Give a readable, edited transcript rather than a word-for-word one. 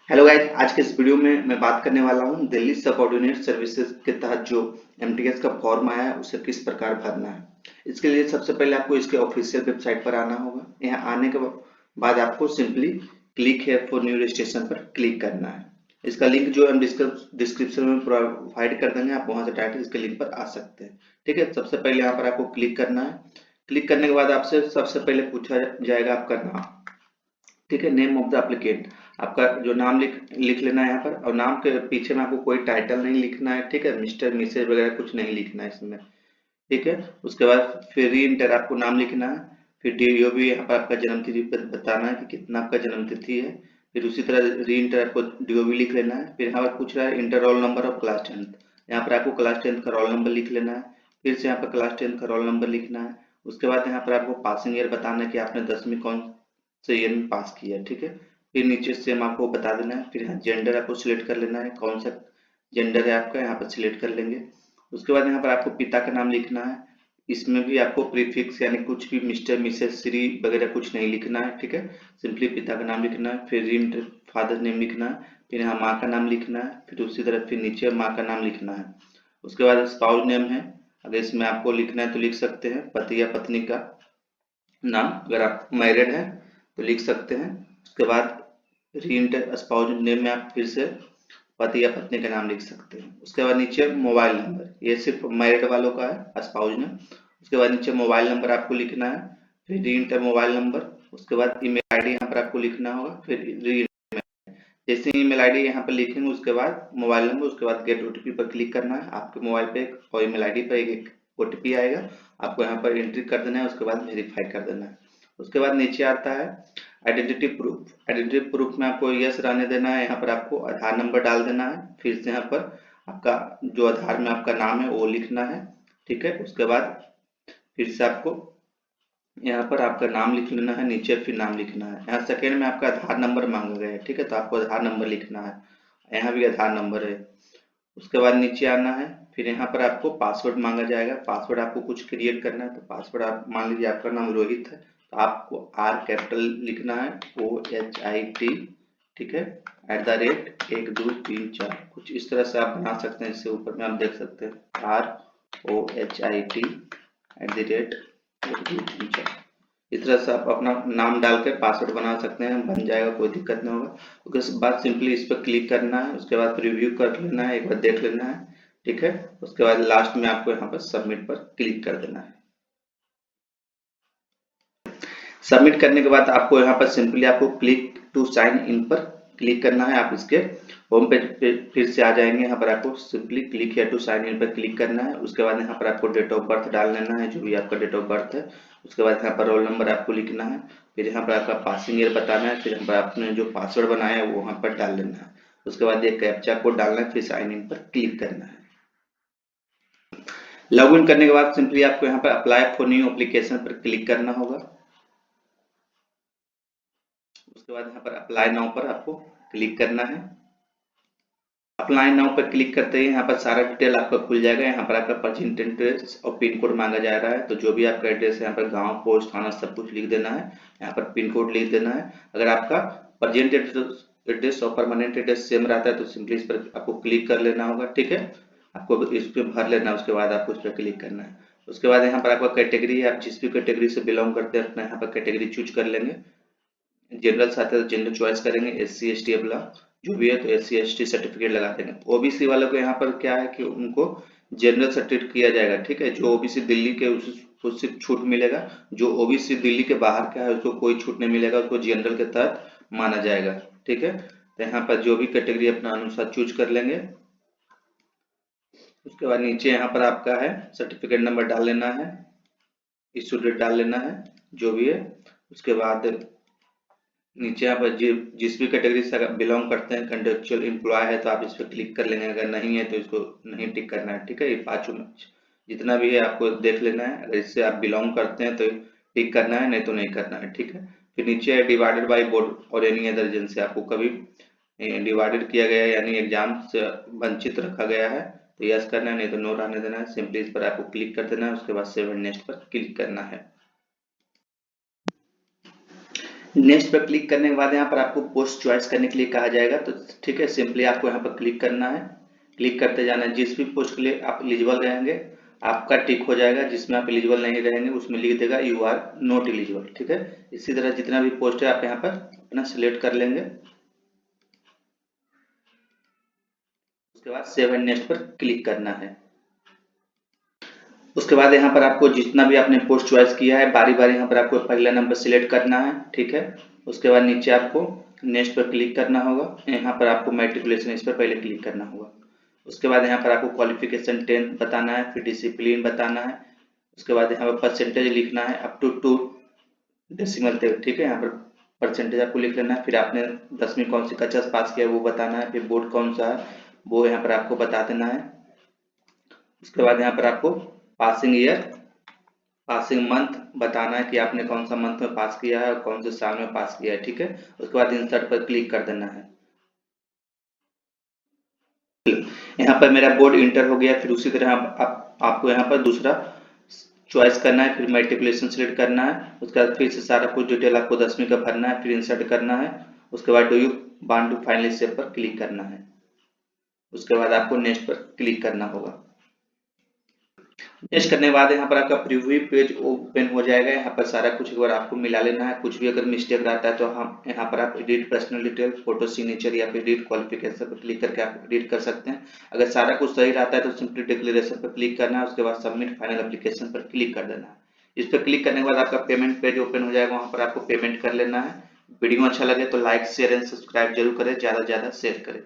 Hello guys, आज के इस वीडियो में मैं बात करने वाला हूँ दिल्ली सबऑर्डिनेट सर्विसेज के तहत जो एमटीएस का फॉर्म आया है उसे किस प्रकार भरना है। इसके लिए सबसे पहले आपको इसके ऑफिशियल वेबसाइट पर आना होगा। यहाँ आने के बाद आपको simply click here for new registration पर क्लिक करना है। इसका लिंक जो हम डिस्क्रिप्शन में प्रोवाइड कर देंगे, आप वहां से डायरेक्ट इसके लिंक पर आ सकते हैं। ठीक है, सबसे पहले यहाँ पर आपको क्लिक करना है। क्लिक करने के बाद आपसे सबसे पहले पूछा जाएगा आपका नाम। ठीक है, नेम ऑफ द एप्लीकेंट, आपका जो नाम लिख लेना है यहाँ पर। और नाम के पीछे में आपको कोई टाइटल नहीं लिखना है। ठीक है, मिस्टर मिसेज वगैरह कुछ नहीं लिखना है इसमें। ठीक है, उसके बाद फिर री इंटर आपको नाम लिखना है। फिर डीओ भी यहाँ पर आपका जन्म तिथि बताना है कि कितना आपका जन्म तिथि है। फिर उसी तरह री इंटर आपको डीओ भी लिख लेना है। फिर यहाँ पर पूछ रहा है inter roll number of class 10th, यहाँ पर आपको क्लास 10th का रोल नंबर लिख लेना है। फिर से यहाँ पर क्लास 10th का रोल नंबर लिखना है। उसके बाद यहाँ पर आपको पासिंग ईयर बताना है कि आपने 10वीं कौन से ईयर में पास किया है। ठीक है, फिर नीचे सेम आपको बता देना है। फिर यहाँ जेंडर आपको सिलेक्ट कर लेना है, कौन सा जेंडर है आपका, यहाँ पर सिलेक्ट कर लेंगे। उसके बाद यहाँ पर आपको पिता का नाम लिखना है। इसमें भी आपको प्रीफिक्स यानी कुछ भी मिस्टर मिसेस श्री वगैरह कुछ नहीं लिखना है। ठीक है, सिंपली पिता का नाम लिखना है। फिर रिंट फादर नेम लिखना है। फिर यहाँ माँ का नाम लिखना है। फिर उसी तरह फिर नीचे माँ का नाम लिखना है। उसके बाद स्पाउस नेम है, अगर इसमें आपको लिखना है तो लिख सकते हैं पति या पत्नी का नाम। अगर आप मैरिड हैं तो लिख सकते हैं। उसके बाद रीइंट स्पाउस नेम में आप फिर से पति या पत्नी का नाम लिख सकते हैं। उसके बाद नीचे मोबाइल नंबर, ये सिर्फ मैरिड वालों का है स्पाउस ने। उसके बाद नीचे मोबाइल नंबर आपको लिखना है। फिर रीइंट मोबाइल नंबर। उसके बाद ईमेल आईडी यहाँ पर आपको लिखना होगा। फिर री जैसे ईमेल आईडी यहाँ पर लिखेंगे उसके बाद मोबाइल नंबर, उसके बाद गेट ओटीपी पर क्लिक करना है। आपके मोबाइल पे और ईमेल आईडी पर एक ओटीपी आएगा, आपको यहाँ पर एंट्री कर देना है। उसके बाद वेरीफाई कर देना है। उसके बाद नीचे आता है आइडेंटिटी प्रूफ। आइडेंटिटी प्रूफ में आपको यस रहने देना है। यहाँ पर आपको आधार नंबर डाल देना है। फिर से यहाँ पर आपका जो आधार में आपका नाम है वो लिखना है। ठीक है, उसके बाद फिर से आपको यहाँ पर आपका नाम लिख लेना है, नीचे फिर नाम लिखना है। यहाँ सेकेंड में आपका आधार नंबर मांगा गया है। ठीक है, तो आपको आधार नंबर लिखना है। यहाँ भी आधार नंबर है। उसके बाद नीचे आना है। फिर यहाँ पर आपको पासवर्ड मांगा जाएगा। पासवर्ड आपको कुछ क्रिएट करना है। तो पासवर्ड आप मान लीजिए आपका नाम रोहित है, तो आपको आर कैपिटल लिखना है, OHIT। ठीक है, @1 2 3 4 कुछ इस तरह से आप बना सकते हैं। इससे ऊपर में आप देख सकते हैं ROHIT @1 2 3 4। इस तरह से आप अपना नाम डालकर पासवर्ड बना सकते हैं, बन जाएगा, कोई दिक्कत नहीं होगा। उसके बाद सिंपली इस पर क्लिक करना है। उसके बाद रिव्यू कर लेना है, एक बार देख लेना है। ठीक है, उसके बाद लास्ट में आपको यहाँ पर सबमिट पर क्लिक कर देना है। सबमिट करने के बाद आपको यहाँ पर सिंपली आपको क्लिक टू साइन इन पर क्लिक करना है। आप इसके होम पेज पे फिर से आ जाएंगे। यहाँ पर आपको simply click here to sign in पर क्लिक करना है। उसके बाद यहाँ पर आपको डेट ऑफ बर्थ डाल लेना है, जो भी आपका डेट ऑफ बर्थ है। उसके बाद यहाँ पर रोल नंबर आपको लिखना है। फिर यहाँ पर आपका पासिंग ईयर बताना है। फिर यहाँ पर आपने जो पासवर्ड बनाया है वो वहाँ पर डाल लेना है। उसके बाद एक कैप्चा कोड डालना है, फिर साइन इन पर क्लिक करना है। लॉग इन करने के बाद सिंपली आपको यहाँ पर अप्लाई फॉर न्यू एप्लीकेशन पर क्लिक करना होगा। उसके बाद यहाँ पर अप्लाई नाउ पर आपको क्लिक करना है। अप्लाई नाउ पर क्लिक करते ही यहाँ पर सारा डिटेल आपका खुल जाएगा। यहाँ पर आपका प्रेजेंट एड्रेस और पिन कोड मांगा जा रहा है। तो जो भी आपका एड्रेस है यहाँ पर गांव, पोस्ट, थाना सब कुछ लिख देना है। यहाँ पर पिन कोड लिख देना है। अगर आपका प्रेजेंट एड्रेस और परमानेंट एड्रेस सेम रहता है तो सिंपली इस पर आपको क्लिक कर लेना होगा। ठीक है, आपको इस पर भर लेना है। उसके बाद आपको इस पर क्लिक करना है। उसके बाद यहाँ पर आपका कैटेगरी है, आप जिस भी कैटेगरी से बिलोंग करते हैं अपना यहाँ पर कैटेगरी चूज कर लेंगे। जनरल से आता है तो जनरल चॉइस करेंगे। SC ST वाला जो भी है तो SC ST सर्टिफिकेट लगा देंगे। OBC वालों को यहाँ पर क्या है कि उनको जनरल सर्टिफिकेट किया जाएगा। ठीक है, जो OBC दिल्ली के उससे छूट मिलेगा। जो OBC दिल्ली के बाहर का है उसको कोई छूट नहीं मिलेगा, उसको जनरल के तहत माना जाएगा। ठीक है, तो यहाँ पर जो भी कैटेगरी अपना अनुसार चूज कर लेंगे। उसके बाद नीचे यहाँ पर आपका है सर्टिफिकेट नंबर डाल लेना है, इशू डेट डाल लेना है जो भी है। उसके बाद नीचे यहाँ पर जिस भी कैटेगरी से अगर बिलोंग करते हैं, कंट्रेक्चुअल एम्प्लॉय है तो आप इस पर क्लिक कर लेंगे। अगर नहीं है तो इसको नहीं टिक करना है। ठीक है, ये पांचों में जितना भी है आपको देख लेना है। अगर इससे आप बिलोंग करते हैं तो टिक करना है, नहीं तो नहीं करना है। ठीक है, फिर नीचे है डिवाइडेड बाई बोर्ड और एनी अदर एजेंसी, आपको कभी डिवाइडेड किया गया है यानी एग्जाम से वंचित रखा गया है तो यस करना है, नहीं तो नो रहने देना है। सिंपली इस पर आपको क्लिक कर देना है। उसके बाद सेव एंड नेक्स्ट पर क्लिक करना है। नेक्स्ट पर क्लिक करने के बाद यहाँ पर आपको पोस्ट चॉइस करने के लिए कहा जाएगा। तो ठीक है, सिंपली आपको यहाँ पर क्लिक करना है, क्लिक करते जाना है। जिस भी पोस्ट के लिए आप एलिजिबल रहेंगे आपका टिक हो जाएगा, जिसमें आप एलिजिबल नहीं रहेंगे उसमें लिख देगा यू आर नॉट एलिजिबल। ठीक है, इसी तरह जितना भी पोस्ट है आप यहाँ पर अपना सिलेक्ट कर लेंगे। उसके बाद सेव एंड नेक्स्ट पर क्लिक करना है। उसके बाद यहाँ पर आपको जितना भी आपने पोस्ट चॉइस किया है बारी बारी यहाँ पर आपको पहला नंबर सिलेक्ट करना है। ठीक है, उसके बाद नीचे आपको नेक्स्ट पर क्लिक करना होगा। यहाँ पर आपको मैट्रिकुलेशन इस पर पहले क्लिक करना होगा। उसके बाद यहाँ पर आपको क्वालिफिकेशन 10 बताना है, फिर डिसिप्लिन बताना है। उसके बाद यहाँ पर परसेंटेज लिखना है अप टू 2 डेसिमल तक। ठीक है, यहाँ पर परसेंटेज आपको लिख लेना है। फिर आपने 10वीं कौन सी कक्षा से पास किया है वो बताना है। फिर बोर्ड कौन सा है वो यहाँ पर आपको बता देना है। उसके बाद यहाँ पर आपको पासिंग ईयर, पासिंग मंथ बताना है कि आपने कौन सा मंथ में पास किया है और कौन से साल में पास किया है। ठीक है, उसके बाद इंसर्ट पर क्लिक कर देना है। यहाँ पर मेरा बोर्ड इंटर हो गया। फिर उसी तरह आपको यहाँ पर दूसरा चॉइस करना है, फिर मल्टीप्लिकेशन सिलेक्ट करना है। उसके बाद फिर से सारा कुछ डिटेल आपको 10वीं का भरना है, फिर इंसर्ट करना है। उसके बाद do you want to finally save पर क्लिक करना है। उसके बाद आपको नेक्स्ट पर क्लिक करना होगा। नेक्स्ट करने के बाद यहाँ पर आपका प्रीव्यू पेज ओपन हो जाएगा। यहाँ पर सारा कुछ एक बार आपको मिला लेना है। कुछ भी अगर मिस्टेक रहता है तो हम यहाँ पर आप edit personal detail, photo signature या फिर एडिट क्वालिफिकेशन पर क्लिक करके आप एडिट कर सकते हैं। अगर सारा कुछ सही रहता है तो सिंपली डिक्लेरेशन पर क्लिक करना है। उसके बाद सबमिट फाइनल एप्लीकेशन पर क्लिक कर देना है। इस पर क्लिक करने के बाद आपका पेमेंट पेज ओपन हो जाएगा। वहाँ पर आपको पेमेंट कर लेना है। वीडियो अच्छा लगे तो लाइक शेयर एंड सब्सक्राइब जरूर करें, ज़्यादा से ज़्यादा शेयर करें।